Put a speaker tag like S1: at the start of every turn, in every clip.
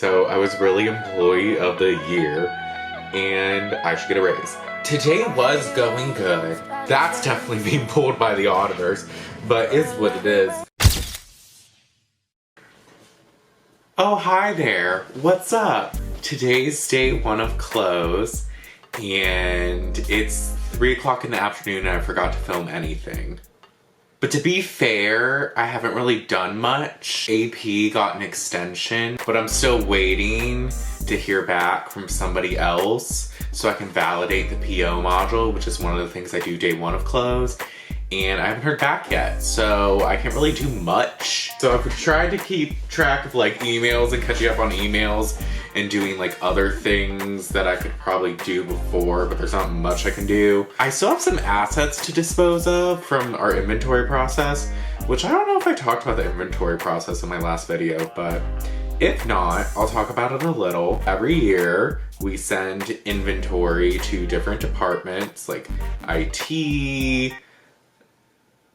S1: So I was really employee of the year and I should get a raise. Today was going good. That's definitely being pulled by the auditors, but is what it is. Oh, hi there. What's up? Today's day one of close and it's 3 o'clock in the afternoon and I forgot to film anything. But to be fair, I haven't really done much. AP got an extension, but I'm still waiting to hear back from somebody else so I can validate the PO module, which is one of the things I do day one of close. And I haven't heard back yet, so I can't really do much. So I've tried to keep track of like emails and catching up on emails and doing like other things that I could probably do before, but there's not much I can do. I still have some assets to dispose of from our inventory process, which I don't know if I talked about the inventory process in my last video, but if not, I'll talk about it a little. Every year, we send inventory to different departments like IT,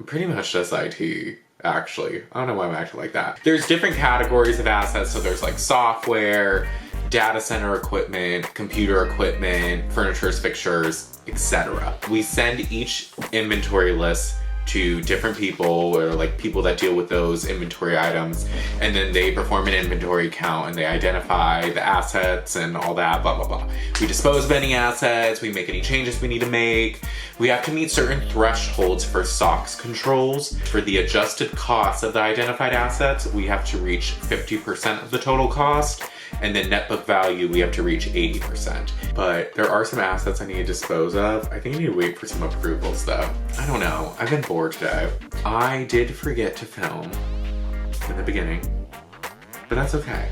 S1: pretty much just IT, actually. I don't know why I'm acting like that. There's different categories of assets, so there's like software, data center equipment, computer equipment, furnitures, fixtures, etc. We send each inventory list to different people or like people that deal with those inventory items, and then they perform an inventory count and they identify the assets and all that, blah, blah, blah. We dispose of any assets, we make any changes we need to make. We have to meet certain thresholds for SOX controls. For the adjusted cost of the identified assets, we have to reach 50% of the total cost, and then net book value, we have to reach 80%. But there are some assets I need to dispose of. I think I need to wait for some approvals though. I don't know, I've been bored today. I did forget to film in the beginning, but that's okay.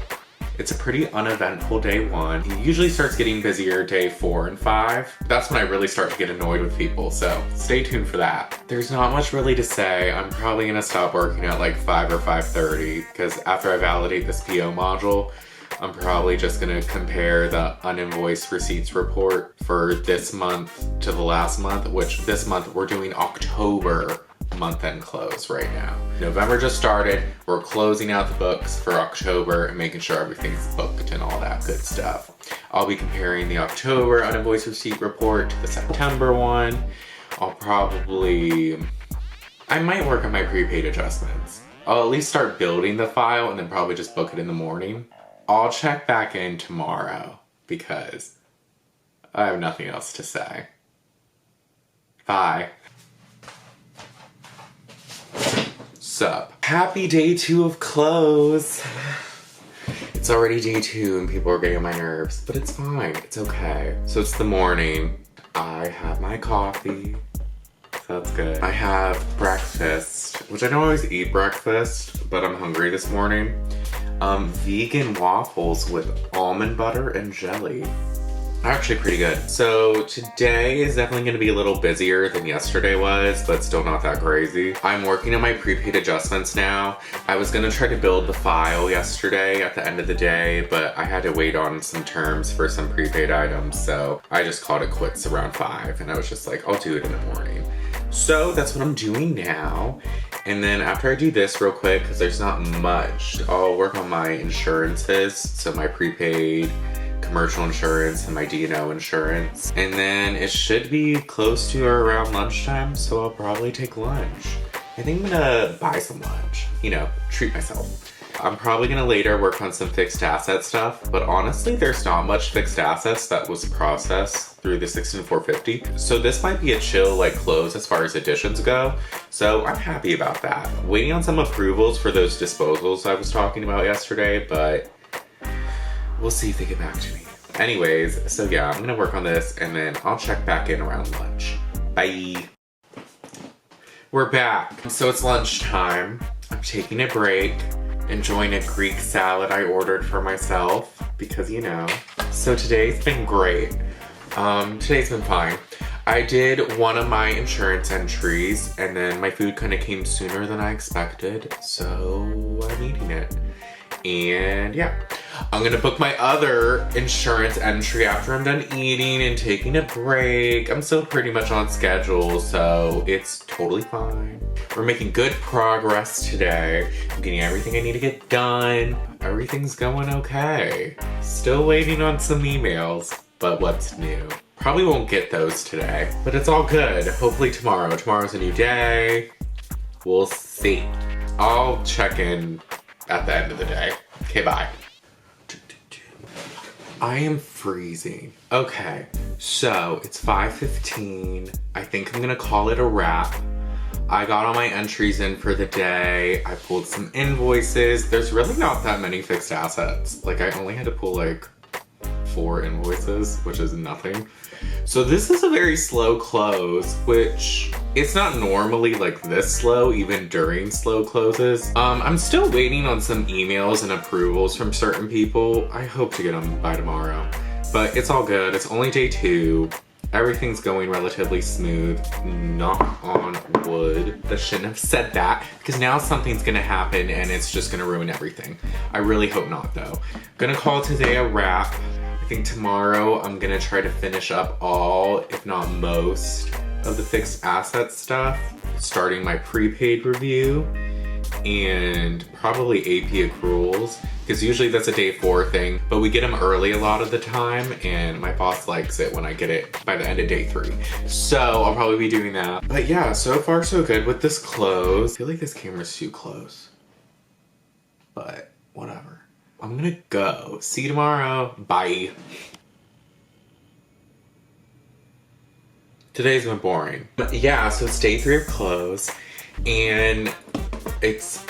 S1: It's a pretty uneventful day one. It usually starts getting busier day 4 and 5. That's when I really start to get annoyed with people, so stay tuned for that. There's not much really to say. I'm probably gonna stop working at like 5 or 5:30 because after I validate this PO module, I'm probably just gonna compare the uninvoiced receipts report for this month to the last month, which this month we're doing October month-end close right now. November just started. We're closing out the books for October and making sure everything's booked and all that good stuff. I'll be comparing the October uninvoiced receipt report to the September one. I might work on my prepaid adjustments. I'll at least start building the file and then probably just book it in the morning. I'll check back in tomorrow because I have nothing else to say. Bye. Sup. Happy day 2 of close. It's already day 2 and people are getting on my nerves, but it's fine, it's okay. So it's the morning. I have my coffee, so that's good. I have breakfast, which I don't always eat breakfast, but I'm hungry this morning. Vegan waffles with almond butter and jelly. Actually pretty good. So today is definitely gonna be a little busier than yesterday was, but still not that crazy. I'm working on my prepaid adjustments now. I was gonna try to build the file yesterday at the end of the day, but I had to wait on some terms for some prepaid items, so I just called it quits around 5, and I was just like, I'll do it in the morning. So that's what I'm doing now. And then after I do this real quick, because there's not much, I'll work on my insurances, so my prepaid, commercial insurance, and my D&O insurance. And then it should be close to or around lunchtime, so I'll probably take lunch. I think I'm gonna buy some lunch, you know, treat myself. I'm probably gonna later work on some fixed asset stuff, but honestly, there's not much fixed assets that was processed through the 16450. So this might be a chill like close as far as additions go. So I'm happy about that. Waiting on some approvals for those disposals I was talking about yesterday, but we'll see if they get back to me. Anyways, so yeah, I'm gonna work on this and then I'll check back in around lunch. Bye. We're back. So it's lunchtime. I'm taking a break, enjoying a Greek salad I ordered for myself because, you know. So today's been great. Today's been fine. I did one of my insurance entries and then my food kind of came sooner than I expected, so I'm eating it. And yeah, I'm gonna book my other insurance entry after I'm done eating and taking a break. I'm still pretty much on schedule, so it's totally fine. We're making good progress today. I'm getting everything I need to get done. Everything's going okay. Still waiting on some emails, but what's new? Probably won't get those today, but it's all good. Hopefully tomorrow. Tomorrow's a new day. We'll see. I'll check in at the end of the day. Okay, bye. I am freezing. Okay, so it's 5:15. I think I'm gonna call it a wrap. I got all my entries in for the day. I pulled some invoices. There's really not that many fixed assets. Like, I only had to pull like 4 invoices, which is nothing. So this is a very slow close, which it's not normally like this slow, even during slow closes. I'm still waiting on some emails and approvals from certain people. I hope to get them by tomorrow, but it's all good. It's only day 2. Everything's going relatively smooth. Knock on wood. I shouldn't have said that because now something's gonna happen and it's just gonna ruin everything. I really hope not though. Gonna call today a wrap. I think tomorrow I'm gonna try to finish up all, if not most, of the fixed asset stuff, starting my prepaid review and probably AP accruals, because usually that's a day 4 thing, but we get them early a lot of the time and my boss likes it when I get it by the end of day 3. So I'll probably be doing that. But yeah, so far so good with this close. I feel like this camera's too close, but whatever. I'm gonna go. See you tomorrow. Bye. Today's been boring. But yeah, so it's day 3 of close and it's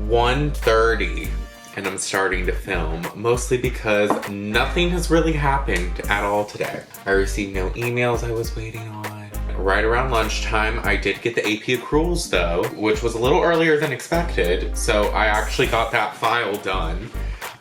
S1: 1:30 and I'm starting to film, mostly because nothing has really happened at all today. I received no emails I was waiting on. Right around lunchtime, I did get the AP accruals though, which was a little earlier than expected, so I actually got that file done.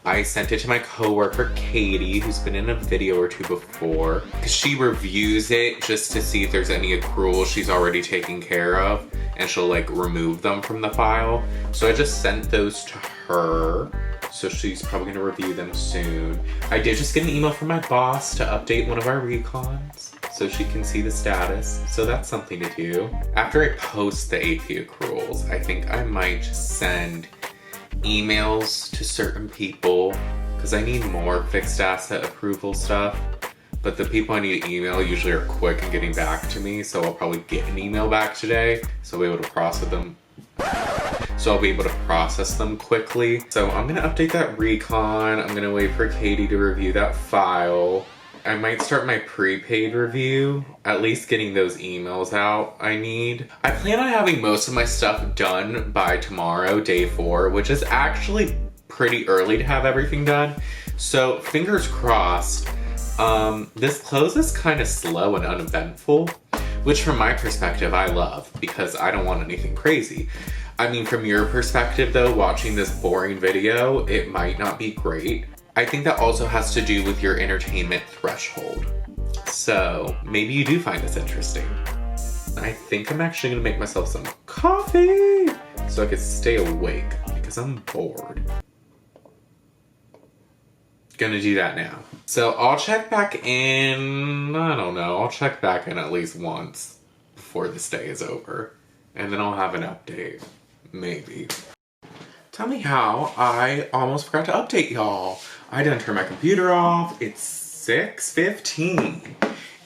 S1: I sent it to my coworker Katie, who's been in a video or 2 before, because she reviews it just to see if there's any accruals she's already taken care of, and she'll like remove them from the file. So I just sent those to her, so she's probably gonna review them soon. I did just get an email from my boss to update one of our recons, so she can see the status, so that's something to do. After I post the AP accruals, I think I might just send emails to certain people because I need more fixed asset approval stuff, but the people I need to email usually are quick in getting back to me, so I'll probably get an email back today, so I'll be able to process them quickly. So I'm gonna update that recon. I'm gonna wait for Katie to review that file. I might start my prepaid review, at least getting those emails out I need. I plan on having most of my stuff done by tomorrow, day 4, which is actually pretty early to have everything done. So fingers crossed. This close is kind of slow and uneventful, which from my perspective, I love because I don't want anything crazy. I mean, from your perspective though, watching this boring video, it might not be great. I think that also has to do with your entertainment threshold. So maybe you do find this interesting. I think I'm actually gonna make myself some coffee so I can stay awake because I'm bored. Gonna do that now. So I'll check back in, I don't know, I'll check back in at least once before this day is over. And then I'll have an update, maybe. Tell me how I almost forgot to update y'all. I didn't turn my computer off. It's 6:15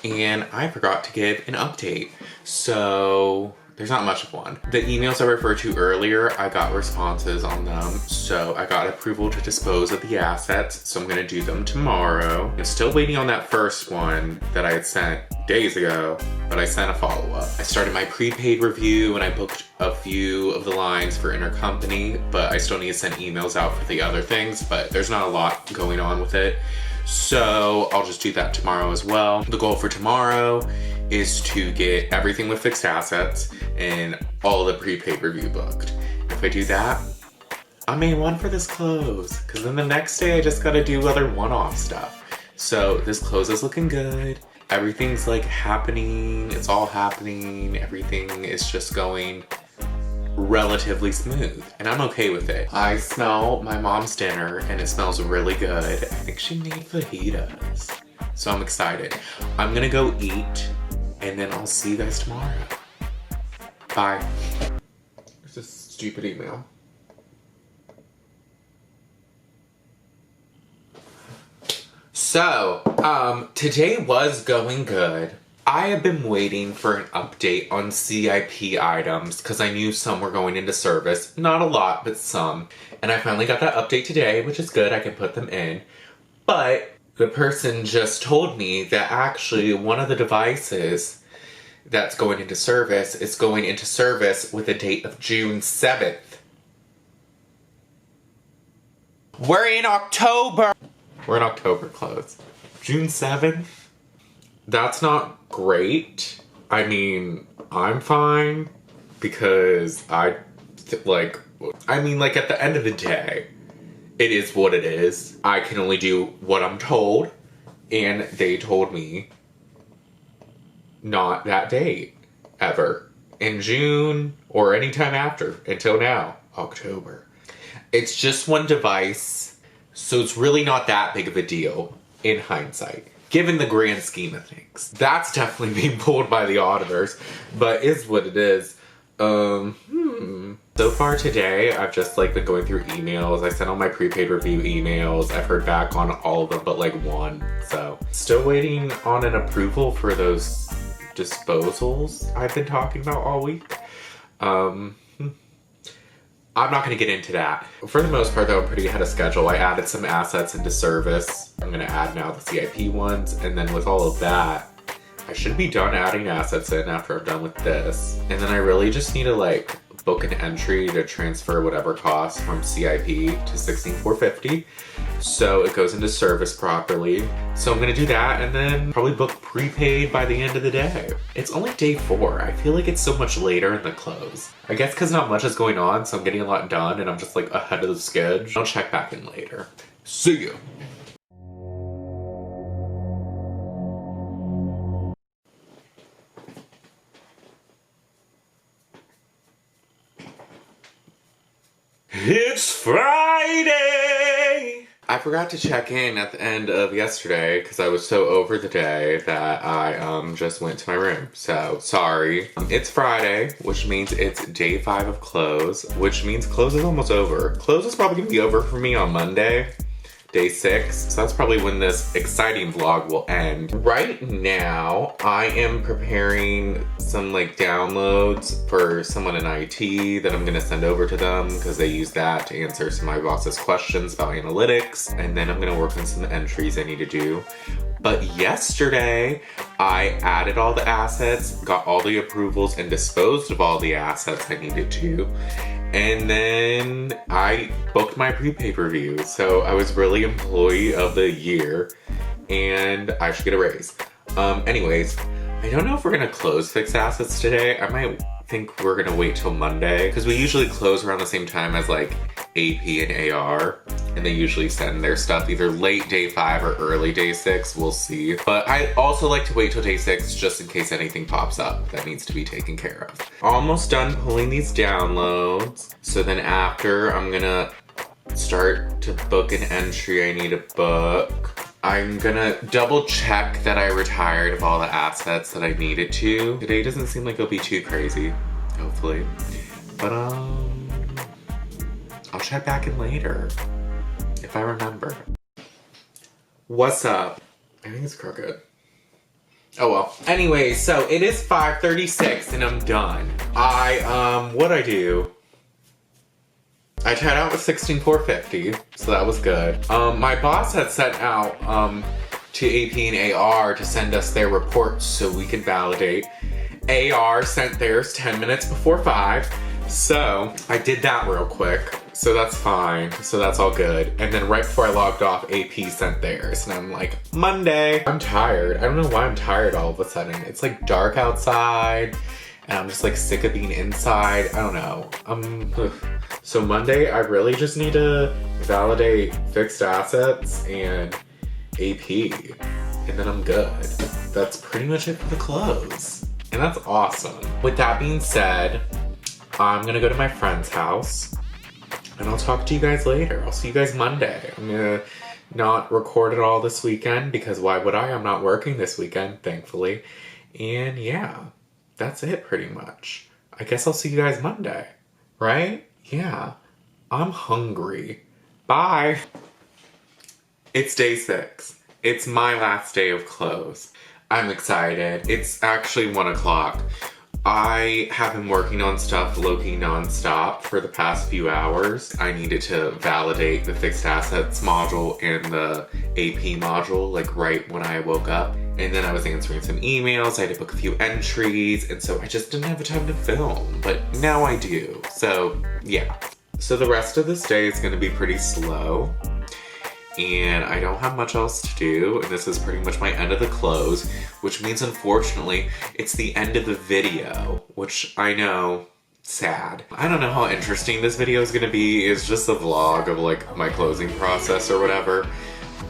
S1: and I forgot to give an update. So there's not much of one. The emails I referred to earlier, I got responses on them. So I got approval to dispose of the assets. So I'm gonna do them tomorrow. I'm still waiting on that first one that I had sent days ago, but I sent a follow-up. I started my prepaid review and I booked a few of the lines for intercompany, but I still need to send emails out for the other things, but there's not a lot going on with it. So I'll just do that tomorrow as well. The goal for tomorrow is to get everything with fixed assets and all the prepaid review booked. If I do that, I'm A1 for this close, because then the next day I just gotta do other one-off stuff. So this close is looking good. Everything's like happening, it's all happening. Everything is just going relatively smooth, and I'm okay with it. I smell my mom's dinner and it smells really good. I think she made fajitas, so I'm excited. I'm gonna go eat and then I'll see you guys tomorrow. Bye. It's a stupid email. So, today was going good. I have been waiting for an update on CIP items because I knew some were going into service. Not a lot, but some. And I finally got that update today, which is good. I can put them in. But the person just told me that actually one of the devices that's going into service is going into service with a date of June 7th. We're in October! We're in October close. June 7th? That's not great. I mean, I'm fine because at the end of the day, it is what it is. I can only do what I'm told, and they told me not that date ever. In June or anytime after, until now, October. It's just one device, so it's really not that big of a deal in hindsight, given the grand scheme of things. That's definitely being pulled by the auditors, but is what it is. So far today, I've just been going through emails. I sent all my prepaid review emails. I've heard back on all of them but one. So still waiting on an approval for those disposals I've been talking about all week. I'm not going to get into that. For the most part, though, I'm pretty ahead of schedule. I added some assets into service. I'm going to add now the CIP ones. And then with all of that, I should be done adding assets in after I'm done with this. And then I really just need to book an entry to transfer whatever costs from CIP to 16450. So it goes into service properly. So I'm gonna do that and then probably book prepaid by the end of the day. It's only day 4. I feel like it's so much later in the close. I guess because not much is going on, so I'm getting a lot done and I'm just ahead of the schedule. I'll check back in later. See you. It's Friday! I forgot to check in at the end of yesterday because I was so over the day that I just went to my room. So, sorry. It's Friday, which means it's day 5 of close, which means close is almost over. Close is probably going to be over for me on Monday, day 6. So that's probably when this exciting vlog will end. Right now, I am preparing some downloads for someone in IT that I'm gonna send over to them because they use that to answer some of my boss's questions about analytics. And then I'm gonna work on some entries I need to do. But yesterday, I added all the assets, got all the approvals, and disposed of all the assets I needed to. And then I booked my prepaid review. So I was really employee of the year and I should get a raise. Anyways, I don't know if we're gonna close fixed assets today. I might think we're gonna wait till Monday because we usually close around the same time as AP and AR. And they usually send their stuff either late day 5 or early day 6, we'll see. But I also like to wait till day 6 just in case anything pops up that needs to be taken care of. Almost done pulling these downloads. So then after, I'm gonna start to book an entry I need to book. I'm gonna double check that I retired of all the assets that I needed to. Today doesn't seem like it'll be too crazy, hopefully. But I'll check back in later. If I remember. What's up? I think it's crooked. Oh well. Anyway, so it is 5:36 and I'm done. What'd I do? I tried out with 16450, so that was good. My boss had sent out to AP and AR to send us their reports so we can validate. AR sent theirs 10 minutes before 5, so I did that real quick. So that's fine. So that's all good. And then right before I logged off, AP sent theirs. And I'm like, Monday. I'm tired. I don't know why I'm tired all of a sudden. It's dark outside. And I'm just sick of being inside. I don't know. So Monday, I really just need to validate fixed assets and AP. And then I'm good. That's pretty much it for the close. And that's awesome. With that being said, I'm gonna go to my friend's house and I'll talk to you guys later. I'll see you guys Monday. I'm gonna not record it all this weekend because why would I? I'm not working this weekend, thankfully. And yeah, that's it pretty much. I guess I'll see you guys Monday, right? Yeah, I'm hungry. Bye. It's day 6. It's my last day of close. I'm excited. It's actually 1 o'clock. I have been working on stuff low-key non-stop for the past few hours. I needed to validate the fixed assets module and the AP module like right when I woke up. And then I was answering some emails, I had to book a few entries, and so I just didn't have the time to film. But now I do. So yeah. So the rest of this day is gonna be pretty slow. And I don't have much else to do, and this is pretty much my end of the close, which means unfortunately it's the end of the video, which I know, sad. I don't know how interesting this video is gonna be. It's just a vlog of like my closing process or whatever,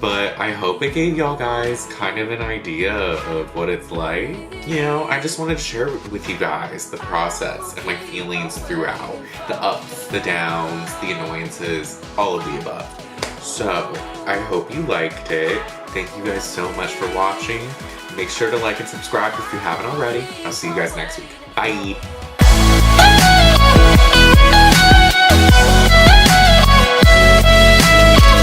S1: but I hope it gave y'all guys kind of an idea of what it's like. You know, I just wanted to share with you guys the process and my feelings throughout. The ups, the downs, the annoyances, all of the above. So, I hope you liked it. Thank you guys so much for watching. Make sure to like and subscribe if you haven't already. I'll see you guys next week. Bye!